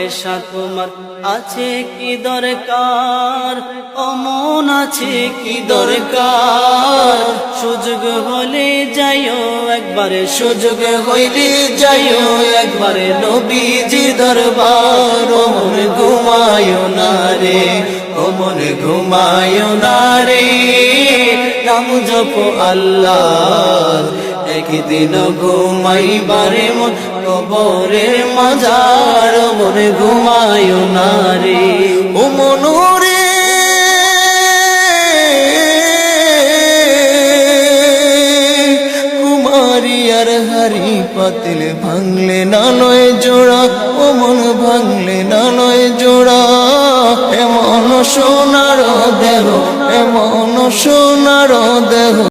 পয়সা তোমার আছে কি দরকার, অমন আছে কি দরকার, সুযোগ হলে যাইও একবারে, সুযোগ হইলে যাইও একবারে নবীজি দরবার। ও মন ঘুমায়ো না রে, ও মন ঘুমায়ো না রে, নাম জপো আল্লাহ, একদিন ঘুমাইবারে মন কবরের মাজার। ও মন ঘুমায়ো না রে, ও মন রে কুমারী আর হারি পাতিল ভাঙলে না লয় জোড়া, ও মন ভাঙলে না লয় জোড়া। এমন সোনার দেহ, এমন